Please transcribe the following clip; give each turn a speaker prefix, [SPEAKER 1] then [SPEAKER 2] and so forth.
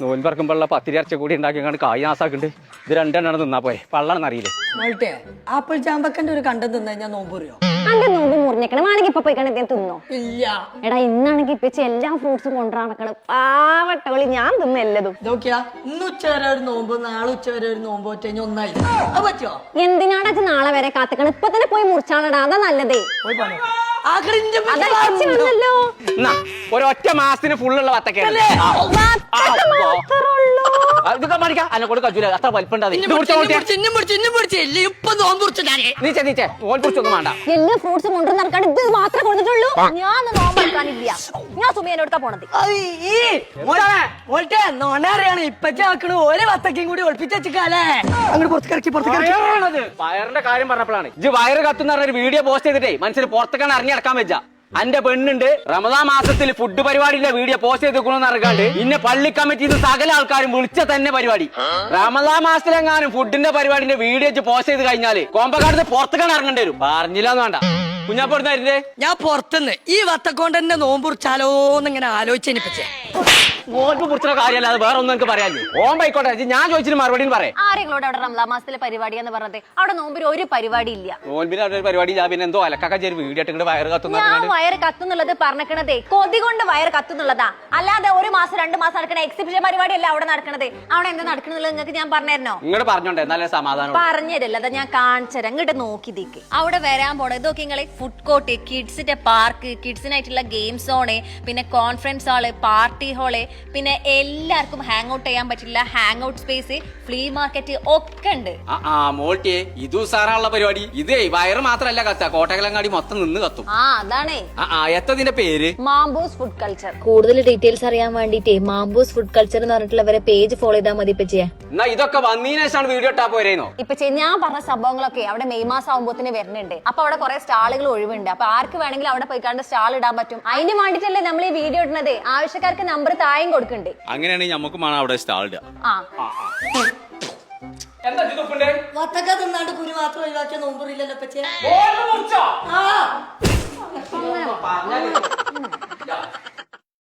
[SPEAKER 1] നോൻ പറക്കുമ്പോഴുള്ള പത്തിരി അരച്ച കൂടി ഉണ്ടാക്കി കായ് നാസാക്കുണ്ട്. ഇത് രണ്ടെണ്ണാണ് തിന്നാ പോരെ, പള്ളാണെന്ന് അറിയില്ലേ.
[SPEAKER 2] ആപ്പിൾ ചാമ്പക്കന്റെ ഒരു കണ്ടം തിന്നാ ഞാൻ നോമ്പറിയോ?
[SPEAKER 3] അന്റെ നോമ്പ് മുറിഞ്ഞേക്കണം. ആണെങ്കിൽ ഇപ്പൊ പോയി കണ്ടെത്തി തിന്നോ?
[SPEAKER 2] ഇല്ല.
[SPEAKER 3] എടാ ഇന്നാണെങ്കിൽ ഇപ്പച്ചി എല്ലാ ഫ്രൂട്ട്സും കൊണ്ടുവരണം. പാവട്ടവളി ഞാൻ തിന്ന എല്ലതും.
[SPEAKER 2] നോക്കിയാ ഇന്ന് ഉച്ചവരെ ഒരു നോമ്പ്, നാളെ ഉച്ചവരെ ഒരു നോമ്പ് ഒറ്റ ഒന്നായി. അത് പറ്റുമോ?
[SPEAKER 3] എന്തിനാടാ നാളെ വരെ കാത്തിക്കണം? ഇപ്പൊ തന്നെ പോയി മുറിച്ചാളടാ, അതാ നല്ലതേ. വന്നല്ലോ
[SPEAKER 1] ഒരൊറ്റ മാസത്തിന് ഫുള്ളുള്ള വത്തക്കയാണ്. ഇതൊക്കെ മടിക്കാം അന്നെ കൊടുക്ക അത്ര വലിപ്പുണ്ടാവും.
[SPEAKER 3] എല്ലാ ഫ്രൂട്ട്സും കൊണ്ടുവന്ന് നടക്കാണ്ട് ഇത് മാത്രമേ കൊടുത്തിട്ടുള്ളൂ. ഞാൻ നോമ്പെടുക്കാനില്ല. ഞാൻ സുമിയനോടുക്കാ പോണത്.
[SPEAKER 2] നോണറിയാണ് ഇപ്പച്ചാക്കണ ഓരോ വത്തക്കയും കൂടി ഒളിപ്പിച്ചേക്കാലേ. അങ്ങോട്ട് പുറത്തേക്ക്
[SPEAKER 1] വയറിന്റെ കാര്യം പറഞ്ഞപ്പോഴാണ് ഇജ്ജ് വയറ് കത്തുന്ന പറഞ്ഞ ഒരു വീഡിയോ പോസ്റ്റ് ചെയ്തിട്ടേ മനസ്സിൽ പുറത്തേക്കാണ് ഇറങ്ങിയടക്കാൻ വെച്ച. അന്റെ പെണ്ണുണ്ട് റമദാൻ മാസത്തിൽ ഫുഡ് പരിപാടിന്റെ വീഡിയോ പോസ്റ്റ് ചെയ്തെന്ന് അറിയാണ്ട് ഇന്നെ പള്ളി കമ്മിറ്റിന്ന് സകല ആൾക്കാരും വിളിച്ച തന്നെ പരിപാടി. റമദാൻ മാസത്തിലെങ്ങാനും ഫുഡിന്റെ പരിപാടിന്റെ വീഡിയോ പോസ്റ്റ് ചെയ്ത് കഴിഞ്ഞാല് കോമ്പക്കാട് പുറത്തേക്കാണ് ഇറങ്ങേണ്ടി വരും. പറഞ്ഞില്ലാന്ന് വേണ്ട. കുഞ്ഞാപ്പെടുന്നായിരുന്നേ
[SPEAKER 2] ഞാൻ പുറത്തുനിന്ന് ഈ വത്തക്കൊണ്ട് തന്നെ നോമ്പുറിച്ചാലോന്ന് ഇങ്ങനെ ആലോചിച്ചെനിപ്പച്ചേ.
[SPEAKER 1] നോമ്പ് കുറിച്ചുള്ള കാര്യമല്ല, അത് വേറെ ഒന്നും എനിക്ക് പറയാല്ലേ. ഓമ്പായിക്കോട്ടെ, ഞാൻ ചോദിച്ചിട്ട് മറുപടി പറയാം.
[SPEAKER 3] ആരെങ്കിലും അവിടെ റമദാൻ മാസത്തിലെ പരിപാടിയാന്ന് പറഞ്ഞത്? അവിടെ നോമ്പിന് ഒരു പരിപാടി ഇല്ല.
[SPEAKER 1] നോമ്പിന് അവിടെ ഒരു പരിപാടി ഇല്ല. പിന്നെ എന്തോ അലക്കാക്ക വീഡിയോ ഇട്ട് വയറ് കത്തുന്ന.
[SPEAKER 3] ഞാൻ വയറ് കത്തുന്നുള്ളത് പറഞ്ഞേ കൊതി കൊണ്ട് വയറ് കത്തുന്നുള്ളതാ. അല്ലാതെ ഒരു മാസം 2 മാസം നടക്കണ എക്സിബിഷൻ പരിപാടി അല്ല അവിടെ നടക്കണത്. അവിടെ എന്താ നടക്കണുള്ളത് നിങ്ങൾക്ക് ഞാൻ പറഞ്ഞുതരണോ?
[SPEAKER 1] ഇങ്ങോട്ട് പറഞ്ഞോണ്ടേ നല്ല സമാധാനം
[SPEAKER 3] പറഞ്ഞതല്ല, അതാ ഞാൻ കാണിച്ചുതരാം. ഇങ്ങോട്ട് നോക്കി ദിക്ക്. അവിടെ വരാൻ പോണത് നോക്കി നിങ്ങള് ഫുഡ് കോർട്ട്, കിഡ്സിന്റെ പാർക്ക്, കിഡ്സിനായിട്ടുള്ള ഗെയിം സോണ്, പിന്നെ കോൺഫറൻസ് ഹാള്, പാർട്ടി ഹാള്, പിന്നെ എല്ലാവർക്കും ഹാങ് ഔട്ട് ചെയ്യാൻ പറ്റില്ല hang out space, flea market ഒക്കെ ഉണ്ട്.
[SPEAKER 1] മോൾട്ടിയെ ഇത് സാറാനുള്ള പരിപാടി. ഇതേ വയറ് മാത്രല്ല കത്ത, കോട്ടകലങ്ങാടി മൊത്തം നിന്ന് കത്തും.
[SPEAKER 3] അതാണേ
[SPEAKER 1] എത്തതിന്റെ പേര്
[SPEAKER 3] മാംബൂസ് ഫുഡ് കൾച്ചർ.
[SPEAKER 4] കൂടുതൽ ഡീറ്റെയിൽസ് അറിയാൻ വേണ്ടിട്ടേ മാംബൂസ് ഫുഡ് കൾച്ചർ എന്ന് പറഞ്ഞിട്ടുള്ളവരെ പേജ് ഫോളോ ചെയ്താൽ മതി.
[SPEAKER 1] എന്നാ ഇതൊക്കെ വന്നതിന് ശേഷമാണ് വീഡിയോ ഇട്ടാ പോരേന്നോ?
[SPEAKER 3] ഇപ്പൊ ഞാൻ പറഞ്ഞ സംഭവങ്ങളൊക്കെ അവിടെ മെയ് മാസം ആകുമ്പോത്തിന് വരുന്നുണ്ട്. അപ്പൊ അവിടെ കുറെ സ്റ്റാളുകൾ ഒഴിവുണ്ട്. അപ്പൊ ആർക്ക് വേണമെങ്കിലും അവിടെ പോയിക്കാണ്ട് സ്റ്റാൾ ഇടാൻ പറ്റും. അതിന് വേണ്ടിട്ടല്ലേ നമ്മൾ ഈ വീഡിയോ ഇടുന്നത്. ആവശ്യക്കാർക്ക് നമ്പർ താഴെയും കൊടുക്കുന്നുണ്ട്.
[SPEAKER 1] അങ്ങനെയാണെങ്കിൽ നമുക്ക് അവിടെ സ്റ്റാൾ ഇടാം.
[SPEAKER 2] വത്തക്ക തിന്നാണ്ട് കുരു മാത്രം ഒഴിവാക്കിയ നോമ്പറിയില്ലല്ലോ പച്ചേ.